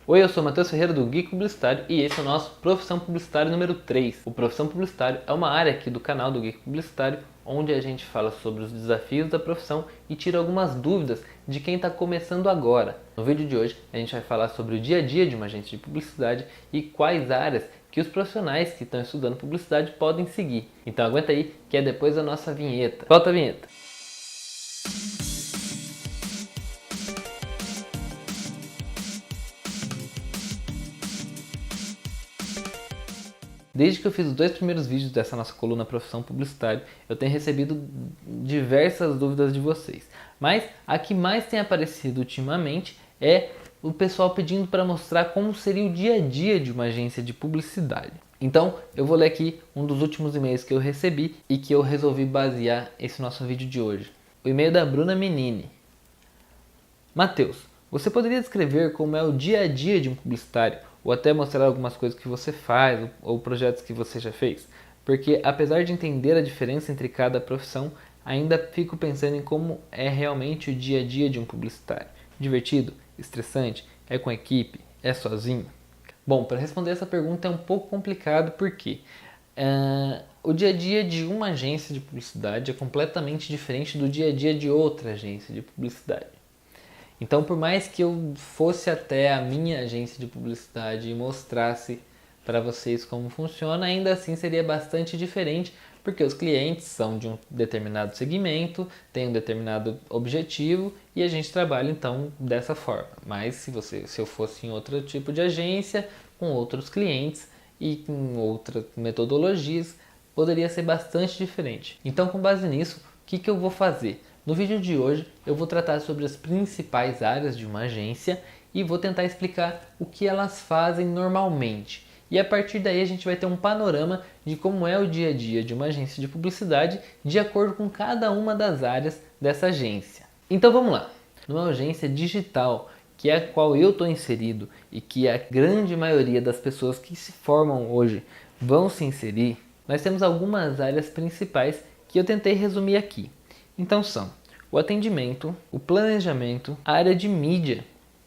Oi, eu sou Matheus Ferreira do Geek Publicitário e esse é o nosso Profissão Publicitária número 3. O Profissão Publicitário é uma área aqui do canal do Geek Publicitário onde a gente fala sobre os desafios da profissão e tira algumas dúvidas de quem está começando agora. No vídeo de hoje a gente vai falar sobre o dia a dia de uma agência de publicidade e quais áreas que os profissionais que estão estudando publicidade podem seguir. Então aguenta aí que é depois da nossa vinheta. Volta a vinheta! Desde que eu fiz os 2 primeiros vídeos dessa nossa coluna Profissão Publicitária, eu tenho recebido diversas dúvidas de vocês. Mas a que mais tem aparecido ultimamente é o pessoal pedindo para mostrar como seria o dia a dia de uma agência de publicidade. Então eu vou ler aqui um dos últimos e-mails que eu recebi e que eu resolvi basear esse nosso vídeo de hoje. O e-mail da Bruna Menini. Matheus, você poderia descrever como é o dia a dia de um publicitário? Ou até mostrar algumas coisas que você faz ou projetos que você já fez? Porque apesar de entender a diferença entre cada profissão, ainda fico pensando em como é realmente o dia a dia de um publicitário. Divertido? Estressante? É com equipe? É sozinho? Bom, para responder essa pergunta é um pouco complicado porque o dia a dia de uma agência de publicidade é completamente diferente do dia a dia de outra agência de publicidade. Então, por mais que eu fosse até a minha agência de publicidade e mostrasse para vocês como funciona, ainda assim seria bastante diferente, porque os clientes são de um determinado segmento, têm um determinado objetivo e a gente trabalha então dessa forma. Mas se eu fosse em outro tipo de agência, com outros clientes e com outras metodologias, poderia ser bastante diferente. Então, com base nisso, o que eu vou fazer? No vídeo de hoje eu vou tratar sobre as principais áreas de uma agência e vou tentar explicar o que elas fazem normalmente. E a partir daí a gente vai ter um panorama de como é o dia a dia de uma agência de publicidade de acordo com cada uma das áreas dessa agência. Então vamos lá. Numa agência digital, que é a qual eu estou inserido e que a grande maioria das pessoas que se formam hoje vão se inserir, nós temos algumas áreas principais que eu tentei resumir aqui. Então são o atendimento, o planejamento, a área de mídia,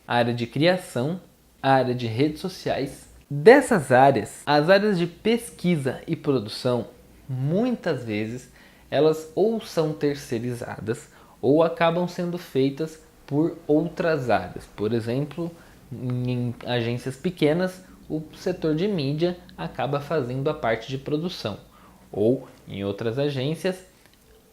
a área de criação, a área de redes sociais. Dessas áreas, as áreas de pesquisa e produção, muitas vezes, elas ou são terceirizadas ou acabam sendo feitas por outras áreas. Por exemplo, em agências pequenas, o setor de mídia acaba fazendo a parte de produção. Ou em outras agências,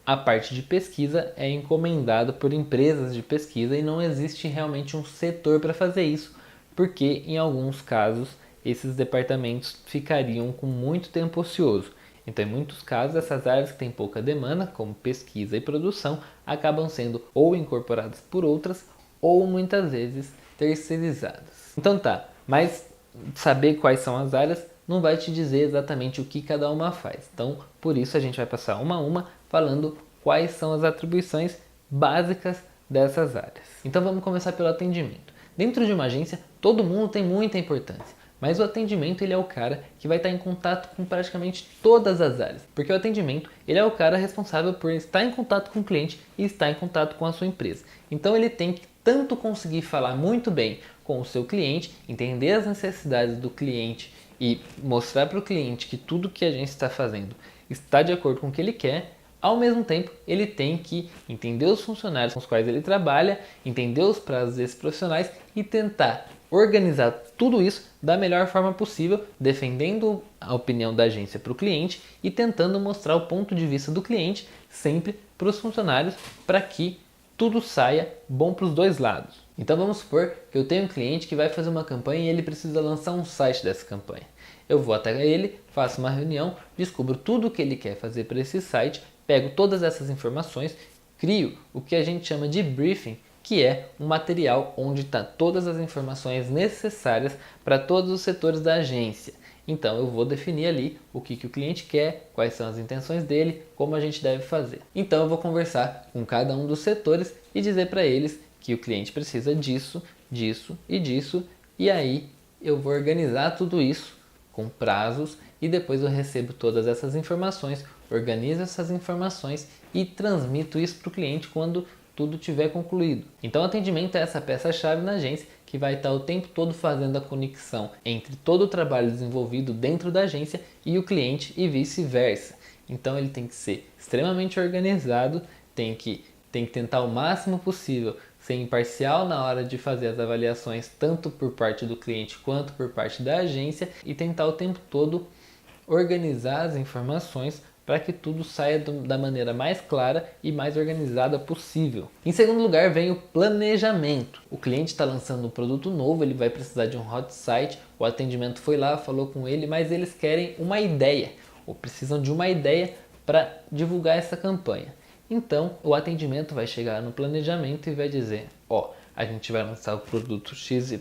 a parte de pesquisa é encomendada por empresas de pesquisa e não existe realmente um setor para fazer isso, porque em alguns casos esses departamentos ficariam com muito tempo ocioso. Então, em muitos casos, essas áreas que têm pouca demanda, como pesquisa e produção, acabam sendo ou incorporadas por outras ou muitas vezes terceirizadas. Então tá, mas saber quais são as áreas não vai te dizer exatamente o que cada uma faz. Então, por isso a gente vai passar uma a uma falando quais são as atribuições básicas dessas áreas. Então vamos começar pelo atendimento. Dentro de uma agência, todo mundo tem muita importância, mas o atendimento ele é o cara que vai estar em contato com praticamente todas as áreas, porque o atendimento ele é o cara responsável por estar em contato com o cliente e estar em contato com a sua empresa. Então ele tem que tanto conseguir falar muito bem com o seu cliente, entender as necessidades do cliente e mostrar para o cliente que tudo que a gente está fazendo está de acordo com o que ele quer. Ao mesmo tempo, ele tem que entender os funcionários com os quais ele trabalha, entender os prazos desses profissionais e tentar organizar tudo isso da melhor forma possível, defendendo a opinião da agência para o cliente e tentando mostrar o ponto de vista do cliente sempre para os funcionários, para que tudo saia bom para os dois lados. Então vamos supor que eu tenho um cliente que vai fazer uma campanha e ele precisa lançar um site dessa campanha. Eu vou até ele, faço uma reunião, descubro tudo o que ele quer fazer para esse site, pego todas essas informações, crio o que a gente chama de briefing, que é um material onde está todas as informações necessárias para todos os setores da agência. Então eu vou definir ali o que o cliente quer, quais são as intenções dele, como a gente deve fazer. Então eu vou conversar com cada um dos setores e dizer para eles que o cliente precisa disso, disso e disso, e aí eu vou organizar tudo isso com prazos e depois eu recebo todas essas informações, organizo essas informações e transmito isso para o cliente quando tudo tiver concluído. Então o atendimento é essa peça-chave na agência que vai estar o tempo todo fazendo a conexão entre todo o trabalho desenvolvido dentro da agência e o cliente e vice-versa. Então ele tem que ser extremamente organizado, tem que tentar o máximo possível ser imparcial na hora de fazer as avaliações, tanto por parte do cliente quanto por parte da agência, e tentar o tempo todo organizar as informações para que tudo saia da maneira mais clara e mais organizada possível. Em segundo lugar vem o planejamento. O cliente está lançando um produto novo, ele vai precisar de um hot site, o atendimento foi lá, falou com ele, mas eles querem uma ideia, ou precisam de uma ideia para divulgar essa campanha. Então o atendimento vai chegar no planejamento e vai dizer, a gente vai lançar o produto XYZ,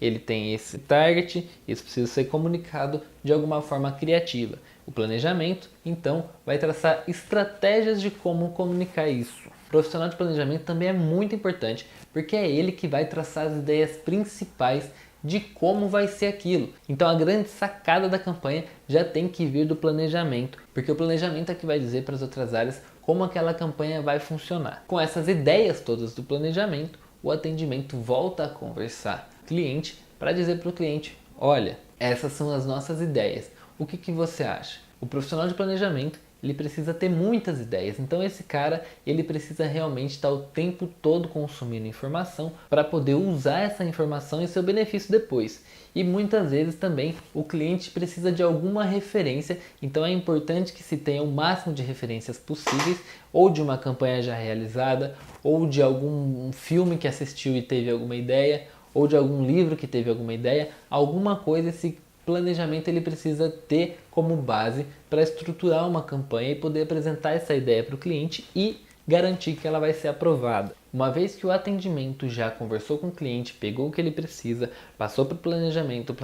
ele tem esse target, isso precisa ser comunicado de alguma forma criativa. O planejamento, então, vai traçar estratégias de como comunicar isso. O profissional de planejamento também é muito importante, porque é ele que vai traçar as ideias principais de como vai ser aquilo. Então a grande sacada da campanha já tem que vir do planejamento, porque o planejamento é que vai dizer para as outras áreas como aquela campanha vai funcionar. Com essas ideias todas do planejamento, o atendimento volta a conversar com o cliente para dizer para o cliente, olha, essas são as nossas ideias, o que você acha? O profissional de planejamento, ele precisa ter muitas ideias, então esse cara, ele precisa realmente estar o tempo todo consumindo informação para poder usar essa informação em seu benefício depois. E muitas vezes também o cliente precisa de alguma referência, então é importante que se tenha o máximo de referências possíveis, ou de uma campanha já realizada, ou de algum filme que assistiu e teve alguma ideia, ou de algum livro que teve alguma ideia, alguma coisa esse planejamento ele precisa ter como base para estruturar uma campanha e poder apresentar essa ideia para o cliente e garantir que ela vai ser aprovada. Uma vez que o atendimento já conversou com o cliente, pegou o que ele precisa, passou para o planejamento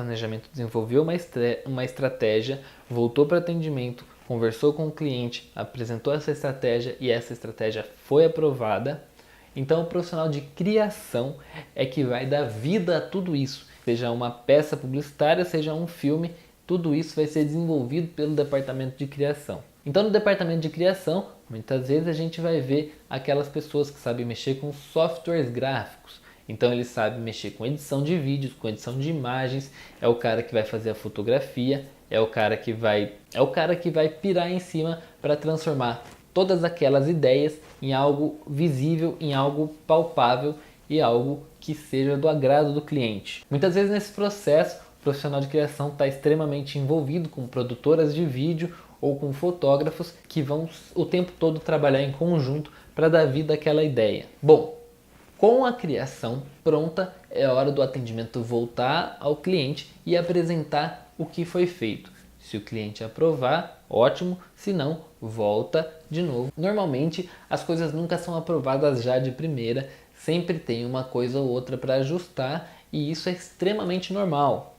desenvolveu uma estratégia, voltou para o atendimento, conversou com o cliente, apresentou essa estratégia e essa estratégia foi aprovada, então o profissional de criação é que vai dar vida a tudo isso. Seja uma peça publicitária, seja um filme, tudo isso vai ser desenvolvido pelo departamento de criação. Então no departamento de criação, muitas vezes a gente vai ver aquelas pessoas que sabem mexer com softwares gráficos. Então ele sabe mexer com edição de vídeos, com edição de imagens, é o cara que vai fazer a fotografia, é o cara que vai pirar em cima para transformar todas aquelas ideias em algo visível, em algo palpável e algo que seja do agrado do cliente. Muitas vezes nesse processo, o profissional de criação está extremamente envolvido com produtoras de vídeo ou com fotógrafos que vão o tempo todo trabalhar em conjunto para dar vida àquela ideia. Bom, com a criação pronta, é hora do atendimento voltar ao cliente e apresentar o que foi feito. Se o cliente aprovar, ótimo, se não, volta de novo. Normalmente as coisas nunca são aprovadas já de primeira, sempre tem uma coisa ou outra para ajustar e isso é extremamente normal.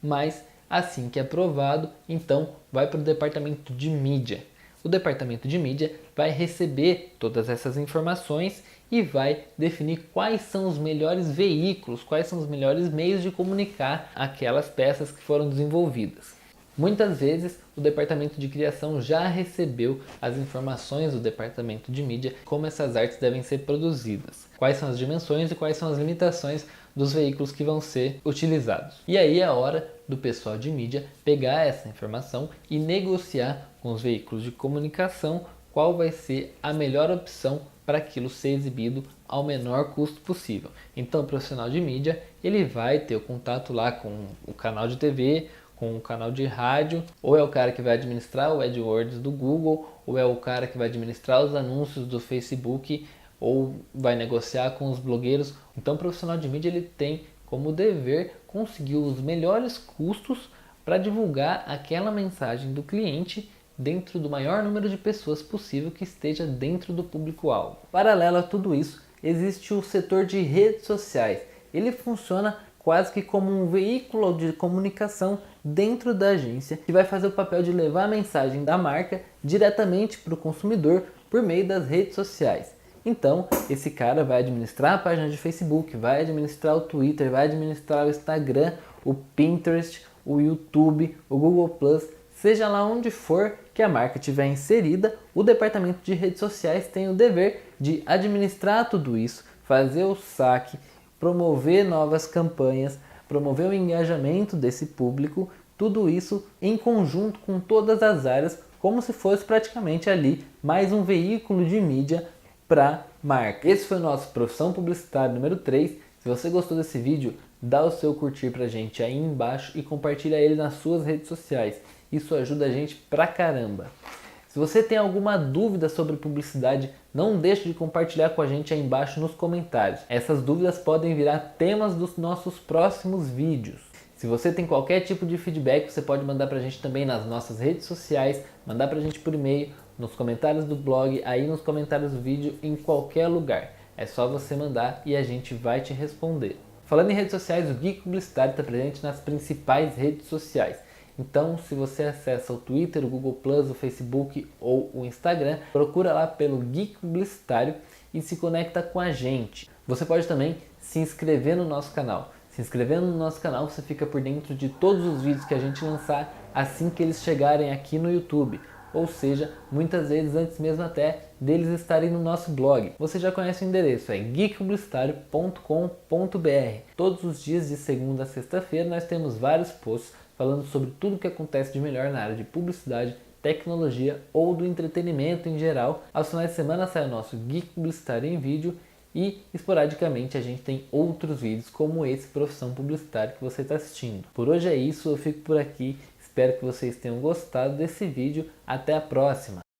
Mas assim que é aprovado, então vai para o departamento de mídia. O departamento de mídia vai receber todas essas informações e vai definir quais são os melhores veículos, quais são os melhores meios de comunicar aquelas peças que foram desenvolvidas. Muitas vezes o departamento de criação já recebeu as informações do departamento de mídia, como essas artes devem ser produzidas, quais são as dimensões e quais são as limitações dos veículos que vão ser utilizados. E aí é a hora do pessoal de mídia pegar essa informação e negociar com os veículos de comunicação qual vai ser a melhor opção para aquilo ser exibido ao menor custo possível. Então o profissional de mídia ele vai ter o contato lá com o canal de TV, com o canal de rádio, ou é o cara que vai administrar o AdWords do Google, ou é o cara que vai administrar os anúncios do Facebook, ou vai negociar com os blogueiros. Então o profissional de mídia ele tem como dever conseguir os melhores custos para divulgar aquela mensagem do cliente dentro do maior número de pessoas possível que esteja dentro do público-alvo. Paralelo a tudo isso, existe o setor de redes sociais. Ele funciona quase que como um veículo de comunicação dentro da agência que vai fazer o papel de levar a mensagem da marca diretamente para o consumidor por meio das redes sociais. Então, esse cara vai administrar a página de Facebook, vai administrar o Twitter, vai administrar o Instagram, o Pinterest, o YouTube, o Google+, seja lá onde for que a marca tiver inserida, o departamento de redes sociais tem o dever de administrar tudo isso, fazer o saque, promover novas campanhas, promover o engajamento desse público, tudo isso em conjunto com todas as áreas, como se fosse praticamente ali mais um veículo de mídia para marca. Esse foi o nosso Profissão Publicitária número 3. Se você gostou desse vídeo, dá o seu curtir pra gente aí embaixo e compartilha ele nas suas redes sociais. Isso ajuda a gente pra caramba. Se você tem alguma dúvida sobre publicidade, não deixe de compartilhar com a gente aí embaixo nos comentários. Essas dúvidas podem virar temas dos nossos próximos vídeos. Se você tem qualquer tipo de feedback, você pode mandar pra gente também nas nossas redes sociais, mandar pra gente por e-mail, nos comentários do blog, aí nos comentários do vídeo, em qualquer lugar. É só você mandar e a gente vai te responder. Falando em redes sociais, o Geek Publicitário está presente nas principais redes sociais. Então, se você acessa o Twitter, o Google+, o Facebook ou o Instagram, procura lá pelo Geek Publicitário e se conecta com a gente. Você pode também se inscrever no nosso canal. Se inscrevendo no nosso canal, você fica por dentro de todos os vídeos que a gente lançar assim que eles chegarem aqui no YouTube. Ou seja, muitas vezes antes mesmo até deles estarem no nosso blog. Você já conhece o endereço, é geekpublicitario.com.br. Todos os dias de segunda a sexta-feira nós temos vários posts falando sobre tudo o que acontece de melhor na área de publicidade, tecnologia ou do entretenimento em geral. Aos finais de semana sai o nosso Geek Publicitário em vídeo e esporadicamente a gente tem outros vídeos como esse Profissão Publicitária que você está assistindo. Por hoje é isso, eu fico por aqui. Espero que vocês tenham gostado desse vídeo. Até a próxima!